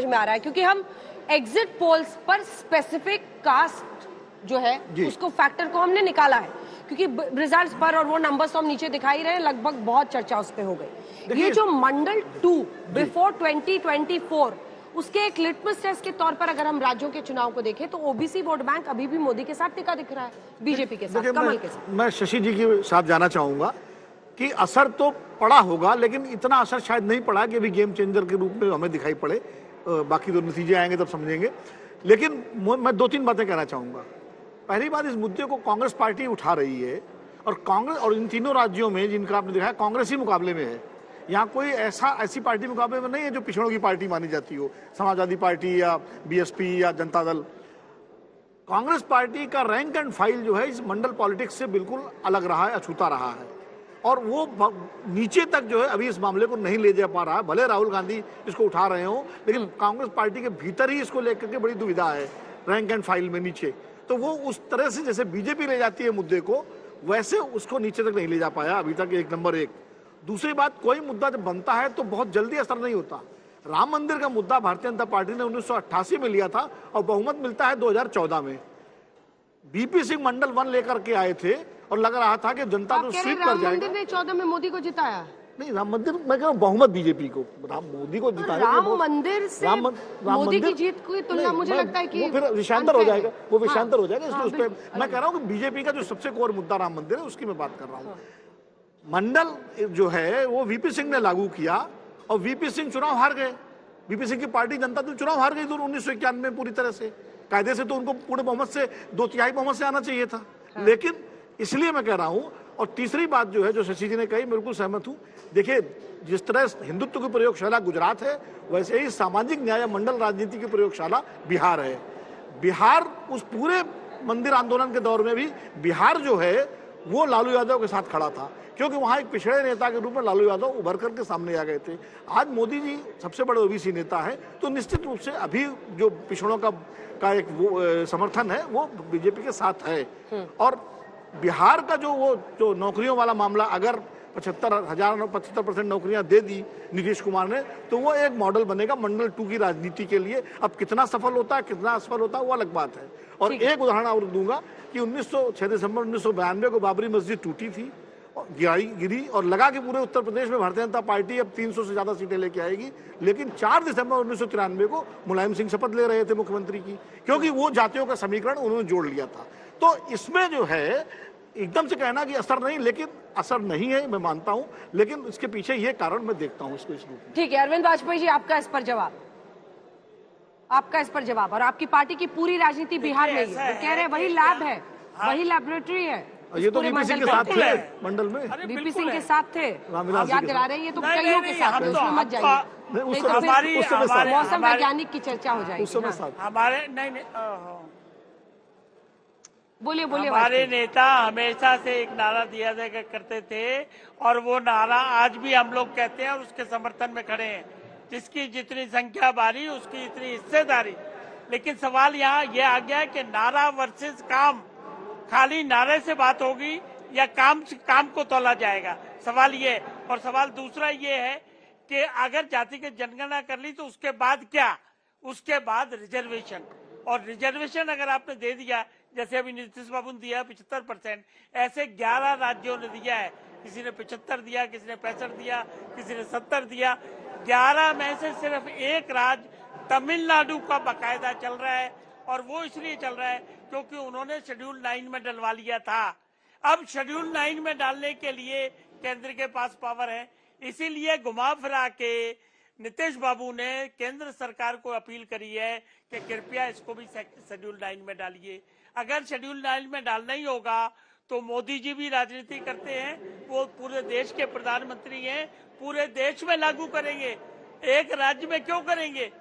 में आ रहा है, क्योंकि हम एग्जिट पोल्स पर स्पेसिफिक कास्ट जो है उसको फैक्टर को हमने निकाला है, क्योंकि रिजल्ट्स पर और वो नंबर्स तो हम नीचे दिखाई रहे हैं, लगभग बहुत चर्चा उस पे हो गई। ये जो मंडल 2 बिफोर 2024 उसके एक लिटमस टेस्ट के तौर पर अगर हम राज्यों के चुनाव को देखें तो ओबीसी वोट बैंक अभी भी मोदी के साथ टिका दिख रहा है, बीजेपी के साथ, कमल के साथ। मैं शशि जी के साथ जाना चाहूंगा कि असर तो पड़ा होगा, लेकिन इतना असर शायद नहीं पड़ा कि अभी गेम चेंजर के रूप में हमें दिखाई पड़े। बाकी तो नतीजे आएंगे तब समझेंगे। लेकिन मैं दो तीन बातें कहना चाहूंगा। पहली बात, इस मुद्दे को कांग्रेस पार्टी उठा रही है, और कांग्रेस और इन तीनों राज्यों में जिनका आपने दिखाया कांग्रेस ही मुकाबले में है। यहाँ कोई ऐसी पार्टी मुकाबले में नहीं है जो पिछड़ों की पार्टी मानी जाती हो, समाजवादी पार्टी या बीएसपी या जनता दल। कांग्रेस पार्टी का रैंक एंड फाइल जो है इस मंडल पॉलिटिक्स से बिल्कुल अलग रहा है, अछूता रहा है, और वो नीचे तक जो है अभी इस मामले को नहीं ले जा पा रहा है। भले राहुल गांधी इसको उठा रहे हो, लेकिन कांग्रेस पार्टी के भीतर ही इसको लेकर के बड़ी दुविधा है रैंक एंड फाइल में नीचे। तो वो उस तरह से जैसे बीजेपी ले जाती है मुद्दे को, वैसे उसको नीचे तक नहीं ले जा पाया अभी तक, एक नंबर एक। दूसरी बात, कोई मुद्दा जब बनता है तो बहुत जल्दी असर नहीं होता। राम मंदिर का मुद्दा भारतीय जनता पार्टी ने 1988 में लिया था और बहुमत मिलता है 2014 में। बीपी सिंह मंडल 1 लेकर के आए थे और लग रहा था कि जनता तो स्वीप कर जाएगा। राम मंदिर ने 14 में मोदी को जिताया। नहीं, राम मंदिर मैं कह रहा हूँ बहुमत बीजेपी को, मोदी को जिताया। राम मंदिर से मोदी की जीत की तुलना मुझे लगता है कि वो फिर विषयांतर हो जाएगा, वो विषयांतर हो जाएगा। इसलिए उस पर मैं कह रहा हूँ कि बीजेपी का जो सबसे कोर मुद्दा राम मंदिर है, उसकी मैं बात कर रहा हूँ। मंडल जो है वो वीपी सिंह ने लागू किया और वीपी सिंह चुनाव हार गए। वीपी सिंह की पार्टी जनता दल चुनाव हार गई 1991 में पूरी तरह से। कायदे से तो उनको पूरे बहुमत से 2/3 बहुमत से आना चाहिए था, लेकिन इसलिए मैं कह रहा हूं। और तीसरी बात जो है, जो शशि जी ने कही, बिल्कुल सहमत हूं। देखिए, जिस तरह हिंदुत्व की प्रयोगशाला गुजरात है, वैसे ही सामाजिक न्याय मंडल राजनीति की प्रयोगशाला बिहार है। बिहार उस पूरे मंदिर आंदोलन के दौर में भी बिहार जो है वो लालू यादव के साथ खड़ा था, क्योंकि वहां एक पिछड़े नेता के रूप में लालू यादव उभर करके सामने आ गए थे। आज मोदी जी सबसे बड़े ओबीसी नेता है, तो निश्चित रूप से अभी जो पिछड़ों का एक वो समर्थन है वो बीजेपी के साथ है। और बिहार का जो नौकरियों वाला मामला, अगर 75% नौकरियां दे दी नीतीश कुमार ने, तो वो एक मॉडल बनेगा मंडल 2 की राजनीति के लिए। अब कितना सफल होता है, कितना असफल होता है, वो अलग बात है। और एक उदाहरण और दूंगा कि 6 दिसंबर 1992 को बाबरी मस्जिद टूटी थी, गिरी, और लगा कि पूरे उत्तर प्रदेश में भारतीय जनता पार्टी अब 300 से ज्यादा सीटें लेके आएगी। लेकिन 4 दिसंबर 1993 को मुलायम सिंह शपथ ले रहे थे मुख्यमंत्री की, क्योंकि वो जातियों का समीकरण उन्होंने जोड़ लिया था। तो इसमें जो है एकदम से कहना कि असर नहीं, लेकिन असर नहीं है, मैं मानता हूं, लेकिन इसके पीछे ये कारण मैं देखता हूं इसको इस रूप में। ठीक है अरविंद वाजपेयी जी, आपका इस पर जवाब, और आपकी पार्टी की पूरी राजनीति बिहार में ही है, कह रहे हैं वही लैब है, वही लैबोरेटरी है। ये तो वीपी सिंह के साथ थे मंडल में, वीपी सिंह के साथ थे, याद दिला रहे हैं। ये तो कईयों के साथ है, उसमें मत जाइए, मौसम वैज्ञानिक की चर्चा हो जाएगी। हमारे बोलिए हमारे नेता हमेशा से एक नारा दिया जाएगा करते थे, और वो नारा आज भी हम लोग कहते हैं और उसके समर्थन में खड़े हैं, जिसकी जितनी संख्या बारी उसकी इतनी हिस्सेदारी। लेकिन सवाल यहाँ ये आ गया है कि नारा वर्सेस काम, खाली नारे से बात होगी या काम को तोला जाएगा, सवाल ये। और सवाल दूसरा ये है कि अगर जातिगत जनगणना कर ली तो उसके बाद क्या, उसके बाद रिजर्वेशन, और रिजर्वेशन अगर आपने दे दिया, जैसे अभी नीतीश बाबू ने दिया 75%, ऐसे 11 राज्यों ने दिया है, किसी ने 75 दिया, किसी ने 65 दिया, किसी ने 70 दिया। 11 में से सिर्फ एक राज्य तमिलनाडु का बकायदा चल रहा है, और वो इसलिए चल रहा है क्योंकि उन्होंने शेड्यूल 9 में डलवा लिया था। अब शेड्यूल 9 में डालने के लिए केंद्र के पास पावर है, इसीलिए घुमा फिरा के नीतीश बाबू ने केंद्र सरकार को अपील करी है कि कृपया इसको भी शेड्यूल 9 में डालिए। अगर शेड्यूल 9 में डालना ही होगा तो मोदी जी भी राजनीति करते हैं, वो पूरे देश के प्रधानमंत्री हैं, पूरे देश में लागू करेंगे, एक राज्य में क्यों करेंगे।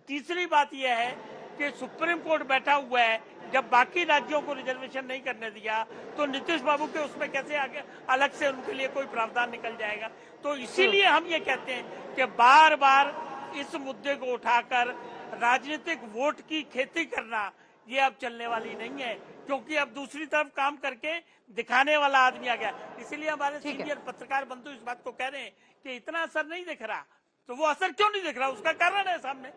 तीसरी बात यह है कि सुप्रीम कोर्ट बैठा हुआ है, जब बाकी राज्यों को रिजर्वेशन नहीं करने दिया तो नीतीश बाबू के उसमें कैसे आगे अलग से उनके लिए कोई प्रावधान निकल जाएगा। तो इसीलिए हम ये कहते हैं कि बार बार इस मुद्दे को उठाकर राजनीतिक वोट की खेती करना ये अब चलने वाली नहीं है, क्योंकि अब दूसरी तरफ काम करके दिखाने वाला आदमी आ गया। इसीलिए हमारे सीनियर पत्रकार बंधु इस बात को कह रहे हैं कि इतना असर नहीं दिख रहा, तो वो असर क्यों नहीं दिख रहा, उसका कारण है सामने,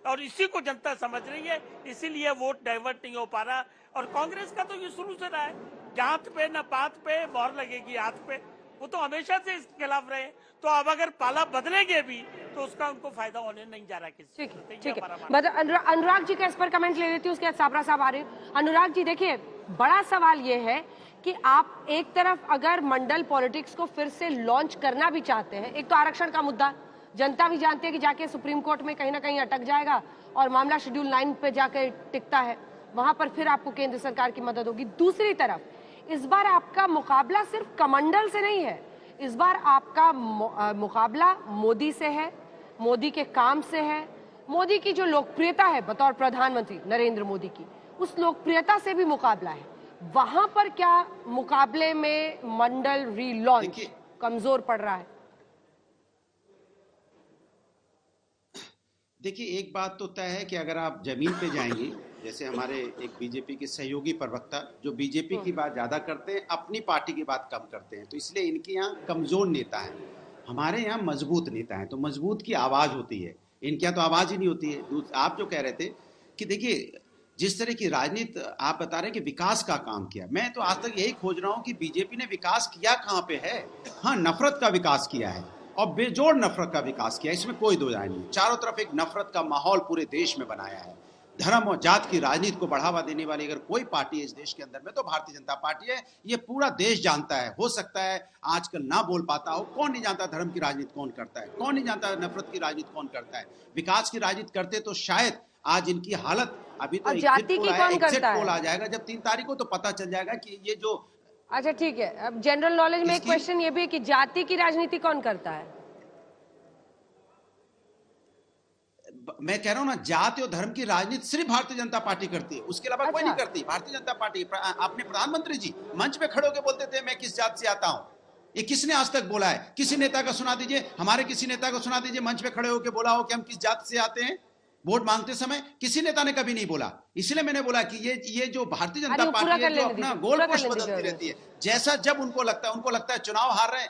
और इसी को जनता समझ रही है, इसीलिए वोट डाइवर्ट नहीं हो पा रहा। और कांग्रेस का तो ये शुरू से रहा है, जात पे न पात पे मोहर लगेगी हाथ पे, वो तो हमेशा से इसके खिलाफ रहे। तो अब अगर पाला बदलेंगे भी तो उसका उनको फायदा होने नहीं जा रहा किसी। ठीक है। अनुराग जी का इस पर कमेंट ले लेती हूँ, उसके बाद साबरा साहब आ रहे हैं। अनुराग जी देखिए, बड़ा सवाल ये है कि आप एक तरफ अगर मंडल पॉलिटिक्स को फिर से लॉन्च करना भी चाहते हैं, एक तो आरक्षण का मुद्दा जनता भी जानती है कि जाके सुप्रीम कोर्ट में कहीं ना कहीं अटक जाएगा और मामला शेड्यूल 9 पे जाकर टिकता है, वहां पर फिर आपको केंद्र सरकार की मदद होगी। दूसरी तरफ इस बार आपका मुकाबला सिर्फ कमंडल से नहीं है, इस बार आपका मुकाबला मोदी से है, मोदी के काम से है, मोदी की जो लोकप्रियता है बतौर प्रधानमंत्री नरेंद्र मोदी की, उस लोकप्रियता से भी मुकाबला है। वहां पर क्या मुकाबले में मंडल रीलॉन्च कमजोर पड़ रहा है? देखिए, एक बात तो तय है कि अगर आप जमीन पे जाएंगे, जैसे हमारे एक बीजेपी के सहयोगी प्रवक्ता जो बीजेपी की बात ज्यादा करते हैं, अपनी पार्टी की बात कम करते हैं, तो इसलिए इनके यहाँ कमजोर नेता है, हमारे यहाँ मजबूत नेता है। तो मजबूत की आवाज होती है, इनके यहाँ तो आवाज ही नहीं होती है। आप जो कह रहे थे कि देखिए जिस तरह की राजनीति आप बता रहे हैं कि विकास का काम किया, मैं तो आज तक यही खोज रहा हूं कि बीजेपी ने विकास किया कहां पे है। हाँ, नफरत का विकास किया है और बेजोड़ नफरत का विकास किया, इसमें कोई दो राय नहीं। चारों तरफ एक नफरत का माहौल पूरे देश में बनाया है। धर्म और जात की राजनीति को बढ़ावा देने वाली अगर कोई पार्टी है इस देश के अंदर में तो भारतीय जनता पार्टी है। ये पूरा देश जानता है। हो सकता है आजकल ना बोल पाता हो, कौन नहीं जानता धर्म की राजनीति कौन करता है, कौन नहीं जानता नफरत की राजनीति कौन करता है। विकास की राजनीति करते तो शायद आज इनकी हालत, अभी तो जाति की कौन करता है? पोल आ जाएगा जब 3 तारीख को, तो पता चल जाएगा कि ये जो। अच्छा ठीक है, अब जनरल नॉलेज में एक क्वेश्चन ये भी है कि जाति की राजनीति कौन करता है? मैं कह रहा हूं ना, जाति और धर्म की राजनीति सिर्फ भारतीय जनता पार्टी करती है, उसके अलावा कोई नहीं करती। भारतीय जनता पार्टी, अपने प्रधानमंत्री जी मंच पे खड़े होकर बोलते थे मैं किस जात से आता हूं। ये किसने आज तक बोला है? किसी नेता का सुना दीजिए, हमारे किसी नेता को सुना दीजिए मंच पे खड़े होकर बोला हो कि हम किस जात से आते हैं। वोट मांगते समय किसी नेता ने कभी नहीं बोला। इसलिए मैंने बोला कि ये जो भारतीय जनता पार्टी है जो अपना गोल पोस्ट बदलती रहती है, जैसा जब उनको लगता है चुनाव हार रहे हैं,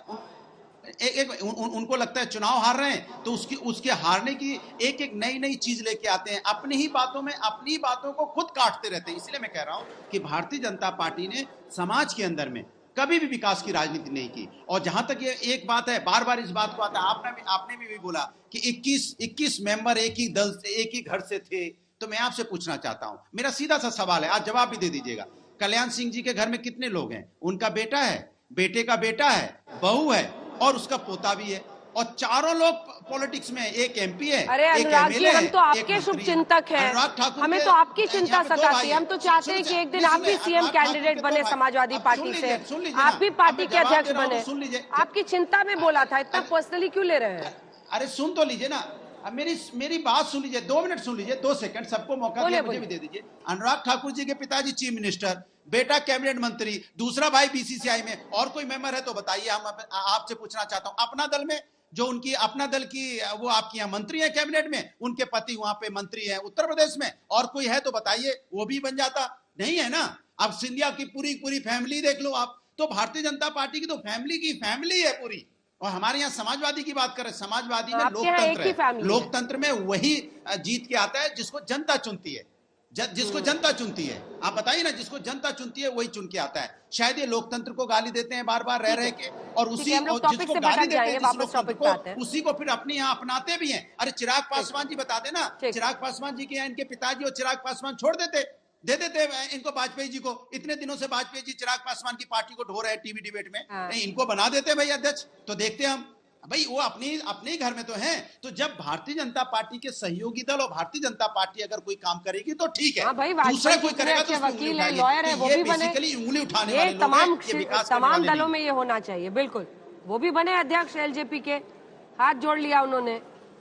उनको लगता है चुनाव हार रहे हैं तो उसके हारने की एक नई चीज लेके आते हैं, अपनी ही बातों में अपनी बातों को खुद काटते रहते हैं। इसलिए मैं कह रहा हूं कि भारतीय जनता पार्टी ने समाज के अंदर में कभी भी विकास की राजनीति नहीं की। और जहां तक ये एक बात है, बार बार इस बात को आता है, आपने भी बोला कि 21 मेंबर एक ही दल से एक ही घर से थे। तो मैं आपसे पूछना चाहता हूं, मेरा सीधा सा सवाल है, आज जवाब भी दे दीजिएगा। कल्याण सिंह जी के घर में कितने लोग हैं? उनका बेटा है, बेटे का बेटा है, बहू है और उसका पोता भी है, और चारों लोग पॉलिटिक्स में, एक एमपी है, अरे एक अनुराग जी, एमएलए हम है, तो आपके शुभ चिंतक हैं, हमें तो आपकी चिंता सताती है। हम तो चाहते हैं कि एक दिन आप भी सीएम कैंडिडेट बने समाजवादी पार्टी से, आप भी पार्टी के अध्यक्ष बने। आपकी चिंता में बोला था, इतना पर्सनली क्यों ले रहे हैं? अरे सुन तो लीजिए ना, अब मेरी बात सुन लीजिए, 2 मिनट सुन लीजिए, 2 सेकंड, सबको मौका दिया, मुझे भी दे दीजिए। अनुराग ठाकुर जी के पिताजी चीफ मिनिस्टर, बेटा कैबिनेट मंत्री, दूसरा भाई बीसीसीआई में, और कोई मेंबर है तो बताइए। हम आपसे पूछना चाहता हूं, अपना दल में जो उनकी अपना दल की वो आपकी यहाँ मंत्री है कैबिनेट में, उनके पति वहां पे मंत्री है उत्तर प्रदेश में, और कोई है तो बताइए, वो भी बन जाता। नहीं है ना। अब सिंधिया की पूरी फैमिली देख लो आप, तो भारतीय जनता पार्टी की तो फैमिली है पूरी। और हमारे यहाँ समाजवादी की बात करें, समाजवादी में लोकतंत्र है, लोकतंत्र में वही जीत के आता है जिसको जनता चुनती है, जिसको जनता चुनती है। आप बताइए ना, जिसको जनता चुनती है वही चुन के आता है। शायद ये लोकतंत्र को गाली देते हैं बार बार रह के, और जिसको गाली देते हैं उसी को फिर अपने यहाँ अपनाते भी हैं। अरे चिराग पासवान जी बता देना, चिराग पासवान जी के यहाँ इनके पिताजी और चिराग पासवान छोड़ दे देते इनको, वाजपेयी जी को। इतने दिनों से वाजपेयी जी चिराग पासवान की पार्टी को ढो रहे हैं टीवी डिबेट में, नहीं इनको बना देते भाई अध्यक्ष, तो देखते हम भाई, वो अपने ही घर में तो हैं। तो जब भारतीय जनता पार्टी के सहयोगी दल और भारतीय जनता पार्टी अगर कोई काम करेगी तो ठीक है, दूसरा कोई करेगा तो वकील है, लॉयर है, वो भी बने, उंगली उठाने ये तमाम दलों में ये होना चाहिए। बिल्कुल, वो भी बने अध्यक्ष एलजेपी के, हाथ जोड़ लिया उन्होंने।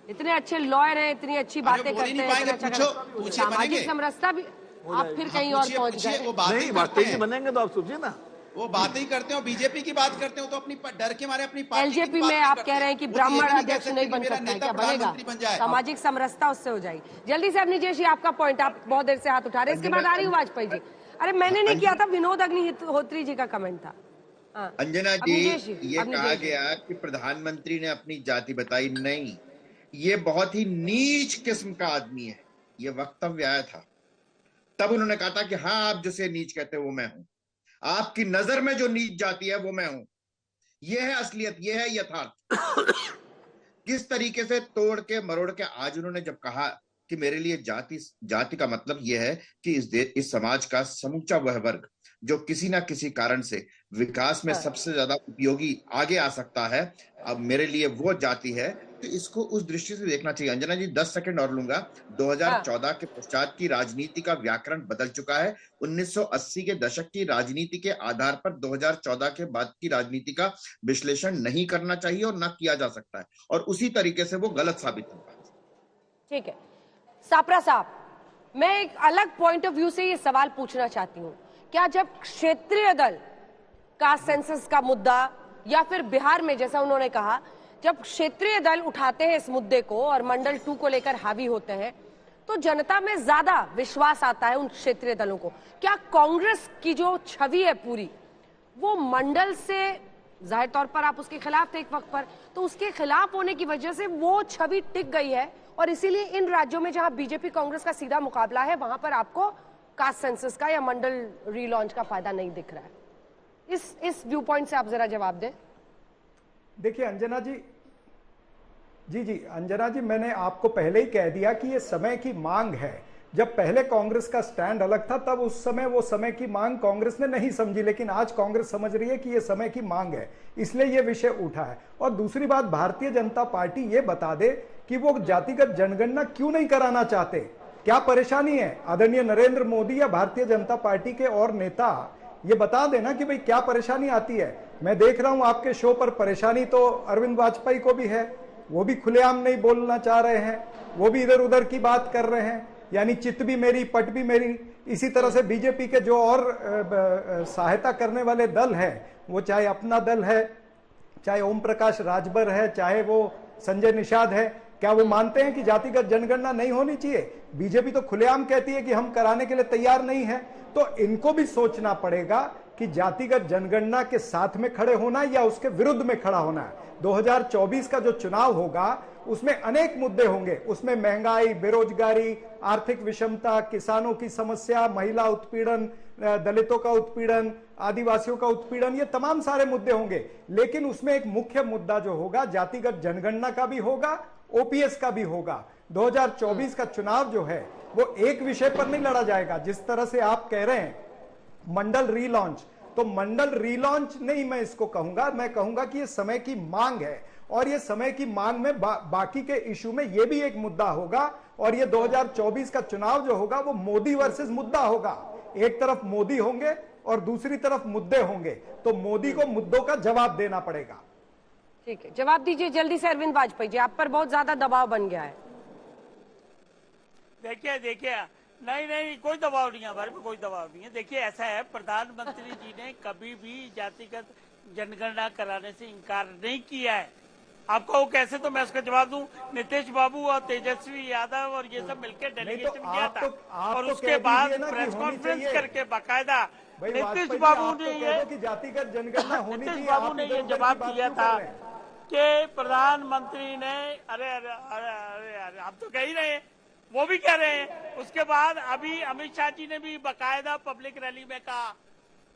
इतने अच्छे लॉयर हैं, इतनी अच्छी बातें करते हैं, सामाजिक समरसता भी। आप फिर कहीं और पहुंच गए। नहीं, वाजपेयी बनेंगे तो आप सोचिए ना, वो बातें ही करते हो, बीजेपी की बात करते हो तो अपनी डर के मारे अपनी पार्टी एलजेपी में आप कह रहे हैं कि ब्राह्मण अध्यक्ष नहीं बन सकता है, क्या बनेगा? सामाजिक समरसता उससे हो जाएगी। जल्दी से निजेश जी, आपका पॉइंट, आप बहुत देर से हाथ उठा रहे हैं, इसके बाद आ रही हूँ वाजपेयी जी। अरे मैंने नहीं किया था, विनोद अग्निहोत्री जी का कमेंट था। अंजना जी, ये कहा गया कि प्रधानमंत्री ने अपनी जाति बताई नहीं, ये बहुत ही नीच किस्म का आदमी है, ये वक्तव्य आया था तब उन्होंने कहा था कि हाँ, आप जिसे नीच कहते हैं वो मैं हूं, आपकी नजर में जो नीच जाती है वो मैं हूं। ये है असलियत, ये है यथार्थ। किस तरीके से तोड़ के मरोड़ के आज उन्होंने जब कहा कि मेरे लिए जाति का मतलब यह है कि इस समाज का समूचा वह वर्ग जो किसी ना किसी कारण से विकास में सबसे ज्यादा उपयोगी आगे आ सकता है, अब मेरे लिए वो जाति है। तो इसको उस दृष्टि से देखना चाहिए। अंजना जी 10 सेकंड और लूंगा। 2014 के पश्चात की राजनीति का व्याकरण बदल चुका है। 1980 के दशक की राजनीति के आधार पर 2014 के बाद की राजनीति का विश्लेषण नहीं करना चाहिए और न किया जा सकता है, और उसी तरीके से वो गलत साबित होगा। ठीक है सापरा साहब, मैं एक अलग पॉइंट ऑफ व्यू से ये सवाल पूछना चाहती हूँ। क्या जब क्षेत्रीय दल का सेंसस का मुद्दा या फिर बिहार में जैसा उन्होंने कहा, जब क्षेत्रीय दल उठाते हैं इस मुद्दे को और मंडल 2 को लेकर हावी होते हैं तो जनता में ज्यादा विश्वास आता है उन क्षेत्रीय दलों को? क्या कांग्रेस की जो छवि है पूरी वो मंडल से, जाहिर तौर पर आप उसके खिलाफ थे एक वक्त पर, तो उसके खिलाफ होने की वजह से वो छवि टिक गई है और इसीलिए इन राज्यों में जहां बीजेपी कांग्रेस का सीधा मुकाबला है वहां पर आपको कास्ट सेंसस का या मंडल रीलॉन्च का फायदा नहीं दिख रहा है? इस व्यू पॉइंट से आप जरा जवाब दें। देखिए अंजना जी, जी अंजना जी, मैंने आपको पहले ही कह दिया कि ये समय की मांग है। जब पहले कांग्रेस का स्टैंड अलग था तब उस समय वो समय की मांग कांग्रेस ने नहीं समझी, लेकिन आज कांग्रेस समझ रही है कि ये समय की मांग है, इसलिए ये विषय उठा है। और दूसरी बात, भारतीय जनता पार्टी ये बता दे कि वो जातिगत जनगणना क्यों नहीं कराना चाहते, क्या परेशानी है? आदरणीय नरेंद्र मोदी या भारतीय जनता पार्टी के और नेता ये बता देना कि भाई क्या परेशानी आती है। मैं देख रहा हूं आपके शो पर परेशानी तो अरविंद वाजपेयी को भी है, वो भी खुलेआम नहीं बोलना चाह रहे हैं, वो भी इधर उधर की बात कर रहे हैं, यानी चित भी मेरी पट भी मेरी। इसी तरह से बीजेपी के जो और सहायता करने वाले दल हैं, वो चाहे अपना दल है, चाहे ओम प्रकाश राजभर है, चाहे वो संजय निषाद है, क्या वो मानते हैं कि जातिगत जनगणना नहीं होनी चाहिए? बीजेपी तो खुलेआम कहती है कि हम कराने के लिए तैयार नहीं है। तो इनको भी सोचना पड़ेगा कि जातिगत जनगणना के साथ में खड़े होना या उसके विरुद्ध में खड़ा होना है। 2024 का जो चुनाव होगा उसमें अनेक मुद्दे होंगे, उसमें महंगाई, बेरोजगारी, आर्थिक विषमता, किसानों की समस्या, महिला उत्पीड़न, दलितों का उत्पीड़न, आदिवासियों का उत्पीड़न, ये तमाम सारे मुद्दे होंगे। लेकिन उसमें एक मुख्य मुद्दा जो होगा जातिगत जनगणना का भी होगा, ओपीएस का भी होगा। 2024 का चुनाव जो है वो एक विषय पर नहीं लड़ा जाएगा। जिस तरह से आप कह रहे हैं मंडल रीलॉन्च, तो मंडल रीलॉन्च नहीं मैं इसको कहूंगा, मैं कहूंगा कि ये समय की मांग है। और ये समय की मांग में बाकी के इशू में ये भी एक मुद्दा होगा। और ये 2024 का चुनाव जो होगा वो मोदी वर्सेस मुद्दा होगा। एक तरफ मोदी होंगे और दूसरी तरफ मुद्दे होंगे, तो मोदी को मुद्दों का जवाब देना पड़ेगा। ठीक है, जवाब दीजिए जल्दी से अरविंद वाजपेयी जी, आप पर बहुत ज्यादा दबाव बन गया है। देखिए नहीं कोई दबाव नहीं है, हमारे पे कोई दबाव नहीं है। देखिए ऐसा है, प्रधानमंत्री जी ने कभी भी जातिगत जनगणना कराने से इनकार नहीं किया है। आपको कैसे, तो मैं उसका जवाब दूं। नीतीश बाबू और तेजस्वी यादव और ये सब मिलकर डेलीगेशन किया था और उसके बाद प्रेस कॉन्फ्रेंस करके बाकायदा नीतीश बाबू ने ये जवाब दिया था कि प्रधानमंत्री ने अरे आप तो कह ही रहे हैं, वो भी कह रहे हैं। उसके बाद अभी अमित शाह जी ने भी बाकायदा पब्लिक रैली में कहा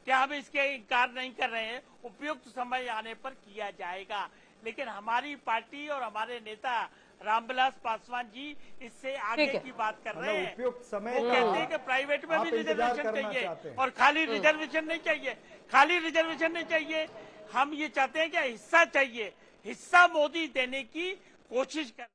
कि हम इसके इनकार नहीं कर रहे हैं, उपयुक्त समय आने पर किया जाएगा। लेकिन हमारी पार्टी और हमारे नेता रामविलास पासवान जी इससे आगे की बात कर रहे हैं। उपयुक्त समय वो कहते हैं कि प्राइवेट में भी रिजर्वेशन चाहिए और खाली रिजर्वेशन नहीं चाहिए, खाली रिजर्वेशन नहीं चाहिए। हम ये चाहते हैं कि हिस्सा चाहिए, हिस्सा मोदी देने की कोशिश कर